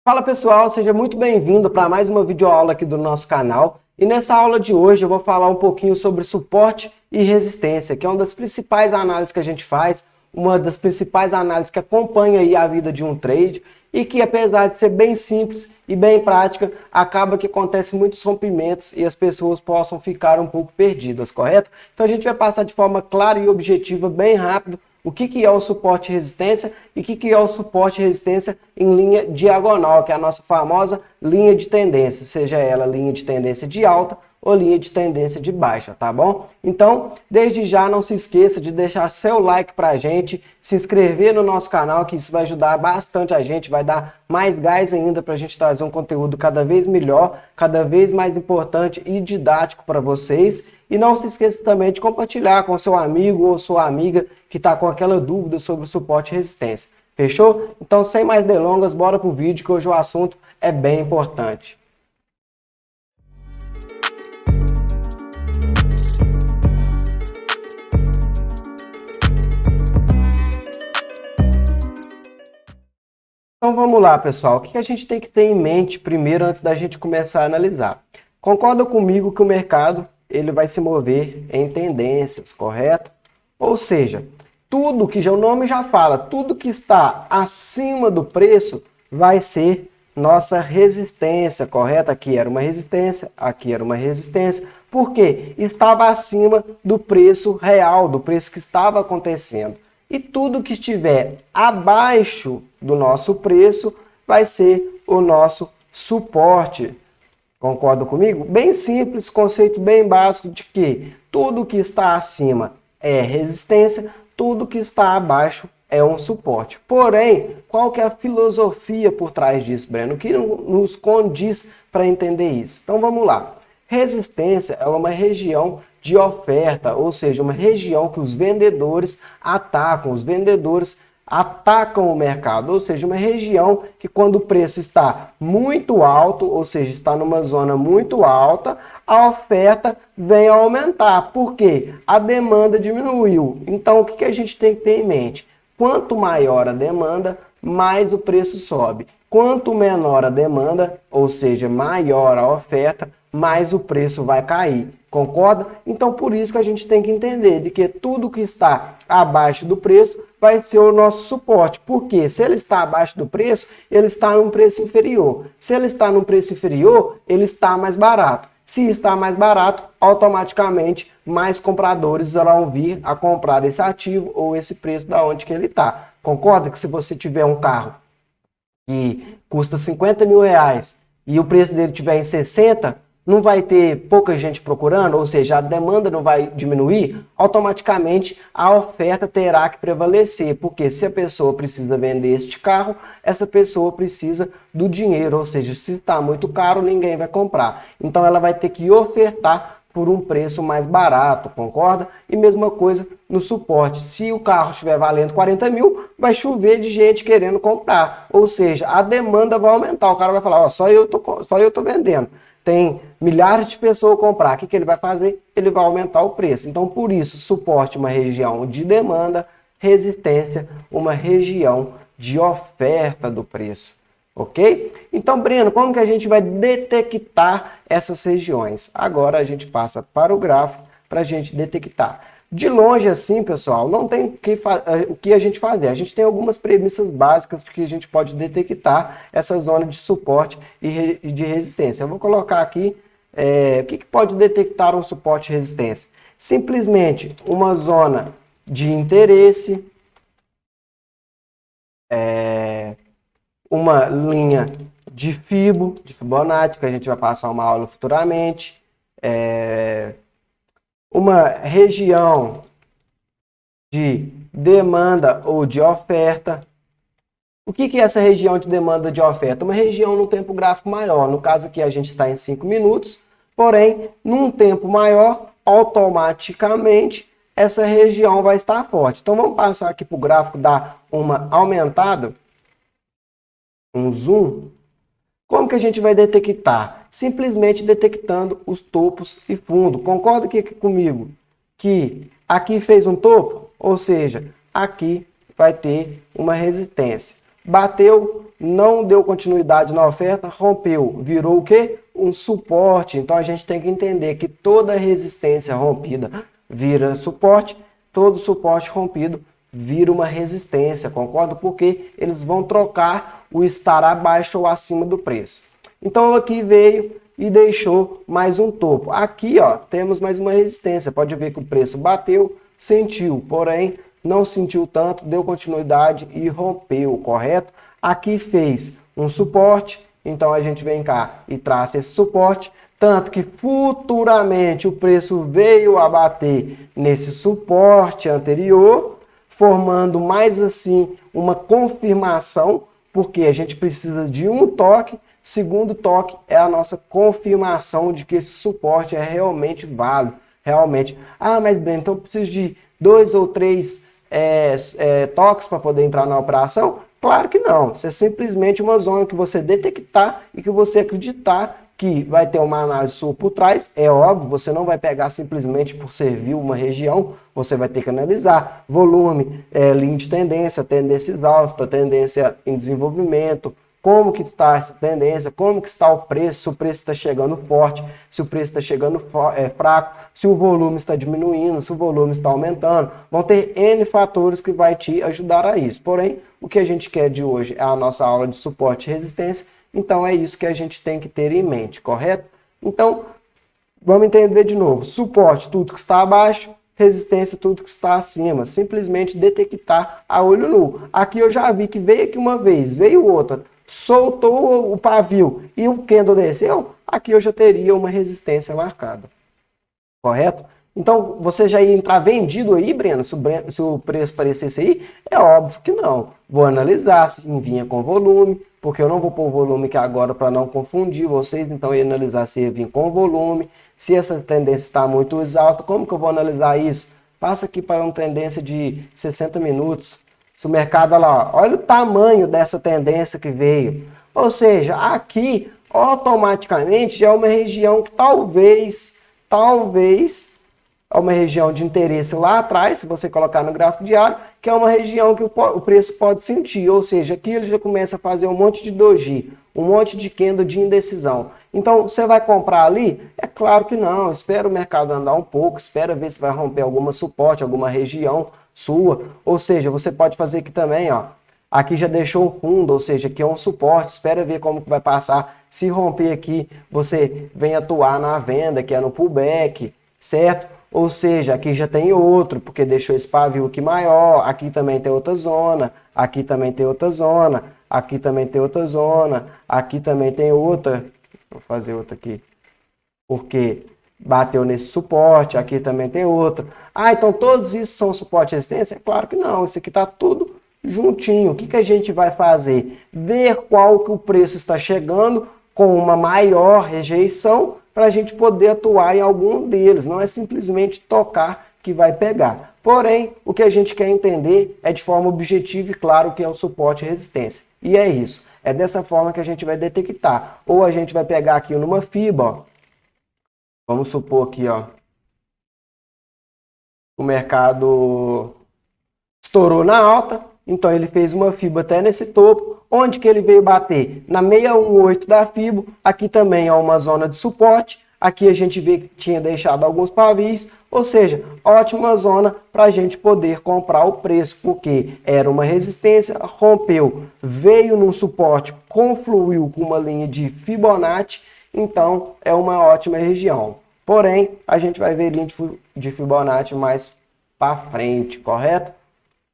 Fala pessoal, seja muito bem-vindo para mais uma videoaula aqui do nosso canal. E nessa aula de hoje eu vou falar um pouquinho sobre suporte e resistência, que é uma das principais análises que a gente faz, uma das principais análises que acompanha aí a vida de um trade e que, apesar de ser bem simples e bem prática, acaba que acontece muitos rompimentos e as pessoas possam ficar um pouco perdidas, correto? Então a gente vai passar de forma clara e objetiva, bem rápido, o que é o suporte e resistência e o que é o suporte e resistência em linha diagonal, que é a nossa famosa linha de tendência, seja ela linha de tendência de alta ou linha de tendência de baixa, tá bom? Então, desde já, não se esqueça de deixar seu like pra gente, se inscrever no nosso canal, que isso vai ajudar bastante a gente, vai dar mais gás ainda pra gente trazer um conteúdo cada vez melhor, cada vez mais importante e didático para vocês. E não se esqueça também de compartilhar com seu amigo ou sua amiga que está com aquela dúvida sobre o suporte e resistência. Fechou? Então, sem mais delongas, bora pro vídeo que hoje o assunto é bem importante. Então vamos lá, pessoal. O que a gente tem que ter em mente primeiro antes da gente começar a analisar? Concorda comigo que o mercado ele vai se mover em tendências, correto? Ou seja, tudo que já o nome já fala, tudo que está acima do preço vai ser nossa resistência, correto? Aqui era uma resistência, aqui era uma resistência. Por quê? Estava acima do preço real, do preço que estava acontecendo. E tudo que estiver abaixo do nosso preço vai ser o nosso suporte. Concorda comigo? Bem simples, conceito bem básico de que tudo que está acima é resistência, tudo que está abaixo é um suporte. Porém, qual que é a filosofia por trás disso, Breno? O que nos condiz para entender isso? Então vamos lá. Resistência é uma região de oferta, ou seja, uma região que os vendedores atacam o mercado, ou seja, uma região que quando o preço está muito alto, ou seja, está numa zona muito alta, a oferta vem a aumentar. Por quê? A demanda diminuiu. Então, o que a gente tem que ter em mente? Quanto maior a demanda, mais o preço sobe. Quanto menor a demanda, ou seja, maior a oferta, mais o preço vai cair. Concorda? Então, por isso que a gente tem que entender de que tudo que está abaixo do preço vai ser o nosso suporte. Porque se ele está abaixo do preço, ele está num preço inferior. Se ele está num preço inferior, ele está mais barato. Se está mais barato, automaticamente mais compradores irão vir a comprar esse ativo ou esse preço da onde que ele está. Concorda que se você tiver um carro que custa 50 mil reais e o preço dele estiver em 60, não vai ter pouca gente procurando, ou seja, a demanda não vai diminuir, automaticamente a oferta terá que prevalecer, porque se a pessoa precisa vender este carro, essa pessoa precisa do dinheiro, ou seja, se está muito caro, ninguém vai comprar. Então ela vai ter que ofertar por um preço mais barato, concorda? E mesma coisa no suporte. Se o carro estiver valendo 40 mil, vai chover de gente querendo comprar. Ou seja, a demanda vai aumentar. O cara vai falar, ó, só eu tô vendendo. Tem milhares de pessoas a comprar. O que ele vai fazer? Ele vai aumentar o preço. Então, por isso, suporte uma região de demanda, resistência, uma região de oferta do preço. Ok? Então, Breno, como que a gente vai detectar essas regiões? Agora a gente passa para o gráfico para a gente detectar. De longe assim, pessoal, não tem o que a gente fazer. A gente tem algumas premissas básicas que a gente pode detectar essa zona de suporte e de resistência. Eu vou colocar aqui o que pode detectar um suporte e resistência. Simplesmente uma zona de interesse, uma linha de Fibonacci, que a gente vai passar uma aula futuramente, uma região de demanda ou de oferta. O que é essa região de demanda de oferta? Uma região no tempo gráfico maior. No caso aqui a gente está em 5 minutos, porém, num tempo maior, automaticamente, essa região vai estar forte. Então vamos passar aqui para o gráfico, dar uma aumentada, um zoom. Como que a gente vai detectar? Simplesmente detectando os topos e fundo. Concorda aqui comigo que aqui fez um topo? Ou seja, aqui vai ter uma resistência. Bateu não deu continuidade na oferta, rompeu, virou o quê? Um suporte. Então a gente tem que entender que toda resistência rompida vira suporte, todo suporte rompido vira uma resistência, concorda? Porque eles vão trocar o estar abaixo ou acima do preço. Então aqui veio e deixou mais um topo. Aqui, ó, temos mais uma resistência. Pode ver que o preço bateu, sentiu, porém não sentiu tanto, deu continuidade e rompeu, correto? Aqui fez um suporte, então a gente vem cá e traça esse suporte, tanto que futuramente o preço veio a bater nesse suporte anterior, formando mais assim uma confirmação, porque a gente precisa de um toque. Segundo toque é a nossa confirmação de que esse suporte é realmente válido, realmente. Ah, mas Breno, então eu preciso de 2 ou 3 toques para poder entrar na operação? Claro que não. Isso é simplesmente uma zona que você detectar e que você acreditar que vai ter uma análise sua por trás. É óbvio, você não vai pegar simplesmente por servir uma região, você vai ter que analisar volume, linha de tendência, tendência alta, tendência em desenvolvimento, como que está essa tendência, como que está o preço, se o preço está chegando forte, se o preço está chegando fraco, se o volume está diminuindo, se o volume está aumentando. Vão ter N fatores que vai te ajudar a isso. Porém, o que a gente quer de hoje é a nossa aula de suporte e resistência, então é isso que a gente tem que ter em mente, correto? Então, vamos entender de novo. Suporte, tudo que está abaixo, resistência, tudo que está acima. Simplesmente detectar a olho nu. Aqui eu já vi que veio aqui uma vez, veio outra, soltou o pavio e o candle desceu, aqui eu já teria uma resistência marcada. Correto? Então, você já ia entrar vendido aí, Breno, se o preço parecesse aí? É óbvio que não. Vou analisar se vinha com volume, porque eu não vou pôr o volume aqui agora para não confundir vocês, então eu ia analisar se ia vir com volume, se essa tendência está muito alta, como que eu vou analisar isso? Passa aqui para uma tendência de 60 minutos. Se o mercado, olha o tamanho dessa tendência que veio. Ou seja, aqui, automaticamente, já é uma região que talvez, é uma região de interesse lá atrás, se você colocar no gráfico diário, que é uma região que o preço pode sentir. Ou seja, aqui ele já começa a fazer um monte de doji, um monte de candle de indecisão. Então, você vai comprar ali? É claro que não. Espera o mercado andar um pouco, espera ver se vai romper alguma suporte, alguma região sua. Ou seja, você pode fazer aqui também, ó. Aqui já deixou um fundo, ou seja, aqui é um suporte, espera ver como que vai passar. Se romper aqui, você vem atuar na venda, que é no pullback, certo? Ou seja, aqui já tem outro, porque deixou esse pavio aqui maior, aqui também tem outra zona, aqui também tem outra zona, aqui também tem outra zona, aqui também tem outra. Vou fazer outra aqui, porque bateu nesse suporte, aqui também tem outro. Ah, então todos isso são suporte e resistência? Claro que não, isso aqui está tudo juntinho. O que que a gente vai fazer? Ver qual que o preço está chegando com uma maior rejeição para a gente poder atuar em algum deles. Não é simplesmente tocar que vai pegar. Porém, o que a gente quer entender é de forma objetiva e claro que é o suporte e resistência. E é isso. É dessa forma que a gente vai detectar. Ou a gente vai pegar aqui numa FIBA, ó. Vamos supor aqui, ó. O mercado estourou na alta, então ele fez uma FIBA até nesse topo. Onde que ele veio bater? Na 618 da FIBA. Aqui também é uma zona de suporte. Aqui a gente vê que tinha deixado alguns pavis, ou seja, ótima zona para a gente poder comprar o preço, porque era uma resistência, rompeu, veio num suporte, confluiu com uma linha de Fibonacci, então é uma ótima região. Porém, a gente vai ver linha de Fibonacci mais para frente, correto?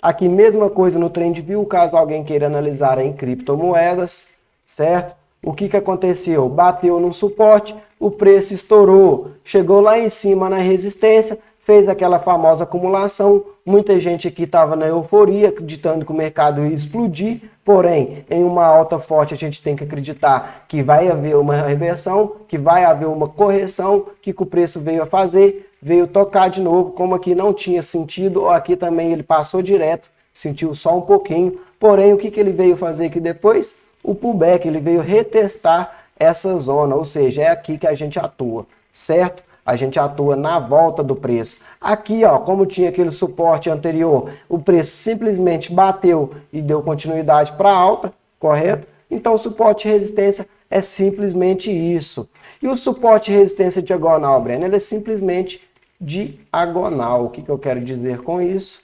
Aqui mesma coisa no TrendView, caso alguém queira analisar em criptomoedas, certo? O que que aconteceu? Bateu num suporte, o preço estourou, chegou lá em cima na resistência, fez aquela famosa acumulação. Muita gente aqui estava na euforia, acreditando que o mercado ia explodir, porém, em uma alta forte a gente tem que acreditar que vai haver uma reversão, que vai haver uma correção, que o preço veio a fazer, veio tocar de novo, como aqui não tinha sentido, aqui também ele passou direto, sentiu só um pouquinho, porém o que que ele veio fazer aqui depois? O pullback, ele veio retestar essa zona, ou seja, é aqui que a gente atua, certo? A gente atua na volta do preço. Aqui, ó, como tinha aquele suporte anterior, o preço simplesmente bateu e deu continuidade para alta, correto? Então, suporte e resistência é simplesmente isso. E o suporte e resistência diagonal, Breno, ele é simplesmente diagonal. O que eu quero dizer com isso?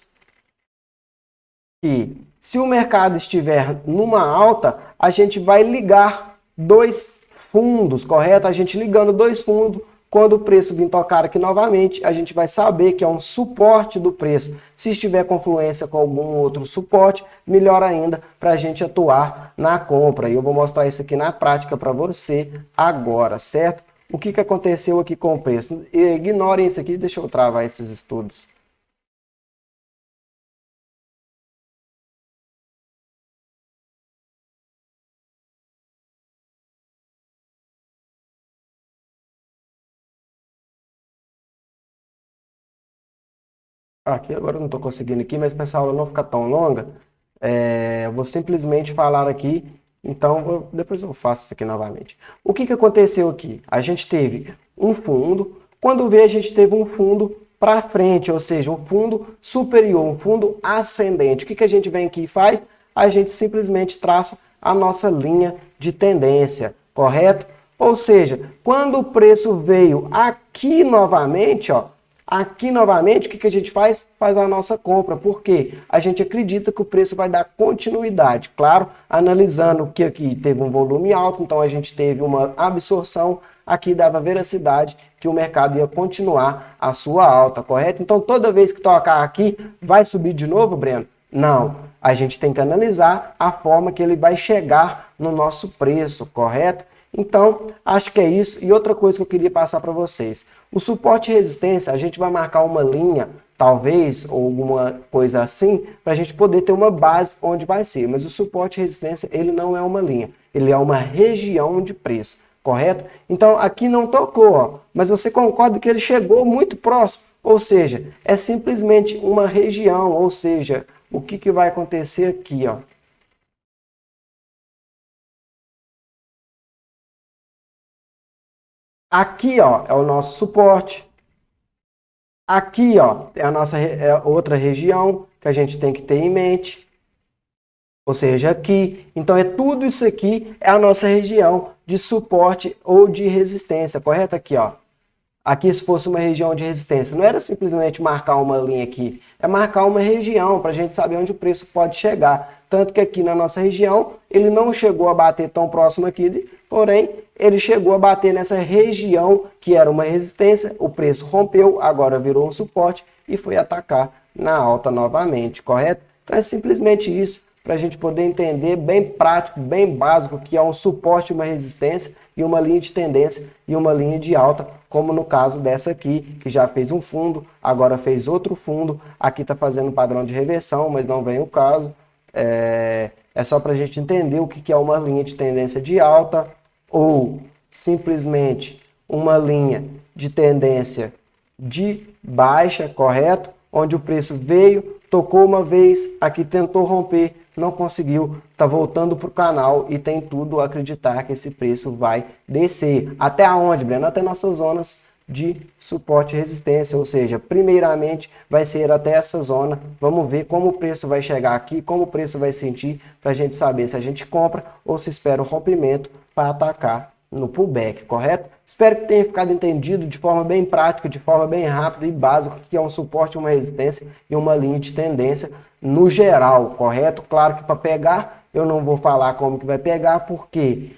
Que se o mercado estiver numa alta, a gente vai ligar dois fundos, correto? A gente ligando dois fundos, quando o preço vir tocar aqui novamente, a gente vai saber que é um suporte do preço. Se estiver confluência com algum outro suporte, melhor ainda para a gente atuar na compra. E eu vou mostrar isso aqui na prática para você agora, certo? O que aconteceu aqui com o preço? Ignorem isso aqui, deixa eu travar esses estudos. Aqui agora eu não estou conseguindo aqui, mas para essa aula não ficar tão longa, eu vou simplesmente falar aqui, então depois eu faço isso aqui novamente. O que aconteceu aqui? A gente teve um fundo, quando vê a gente teve um fundo para frente, ou seja, um fundo superior, um fundo ascendente. O que a gente vem aqui e faz? A gente simplesmente traça a nossa linha de tendência, correto? Ou seja, quando o preço veio aqui novamente, ó, aqui novamente, o que a gente faz? Faz a nossa compra. Por quê? A gente acredita que o preço vai dar continuidade. Claro, analisando que aqui teve um volume alto, então a gente teve uma absorção, aqui dava veracidade que o mercado ia continuar a sua alta, correto? Então toda vez que tocar aqui, vai subir de novo, Breno? Não. A gente tem que analisar a forma que ele vai chegar no nosso preço, correto? Então, acho que é isso. E outra coisa que eu queria passar para vocês. O suporte e resistência, a gente vai marcar uma linha, talvez, ou alguma coisa assim, para a gente poder ter uma base onde vai ser. Mas o suporte e resistência, ele não é uma linha. Ele é uma região de preço, correto? Então, aqui não tocou, ó, mas você concorda que ele chegou muito próximo. Ou seja, é simplesmente uma região, ou seja, o que vai acontecer aqui, ó? Aqui, ó, é o nosso suporte. Aqui, ó, é a nossa outra região que a gente tem que ter em mente. Ou seja, aqui. Então, tudo isso aqui é a nossa região de suporte ou de resistência, correto? Aqui, ó. Aqui, se fosse uma região de resistência, não era simplesmente marcar uma linha aqui, é marcar uma região para a gente saber onde o preço pode chegar. Tanto que aqui na nossa região, ele não chegou a bater tão próximo aqui, porém, ele chegou a bater nessa região que era uma resistência, o preço rompeu, agora virou um suporte e foi atacar na alta novamente, correto? Então é simplesmente isso, para a gente poder entender bem prático, bem básico, que é um suporte, uma resistência e uma linha de tendência e uma linha de alta, como no caso dessa aqui, que já fez um fundo, agora fez outro fundo, aqui está fazendo um padrão de reversão, mas não vem o caso. É só para a gente entender o que é uma linha de tendência de alta ou simplesmente uma linha de tendência de baixa, correto? Onde o preço veio, tocou uma vez, aqui tentou romper, não conseguiu, está voltando para o canal e tem tudo a acreditar que esse preço vai descer. Até aonde, Breno? Até nossas zonas de suporte e resistência, ou seja, primeiramente vai ser até essa zona. Vamos ver como o preço vai chegar aqui, como o preço vai sentir, para a gente saber se a gente compra ou se espera o rompimento para atacar no pullback, correto? Espero que tenha ficado entendido de forma bem prática, de forma bem rápida e básica, que é um suporte, uma resistência e uma linha de tendência no geral, correto? Claro que para pegar, eu não vou falar como que vai pegar, porque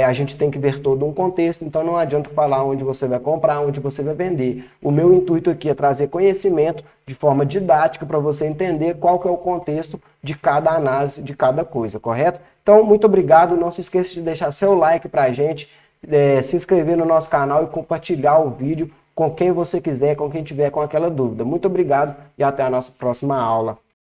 a gente tem que ver todo um contexto, então não adianta falar onde você vai comprar, onde você vai vender. O meu intuito aqui é trazer conhecimento de forma didática para você entender qual que é o contexto de cada análise, de cada coisa, correto? Então, muito obrigado, não se esqueça de deixar seu like para a gente, se inscrever no nosso canal e compartilhar o vídeo com quem você quiser, com quem tiver com aquela dúvida. Muito obrigado e até a nossa próxima aula.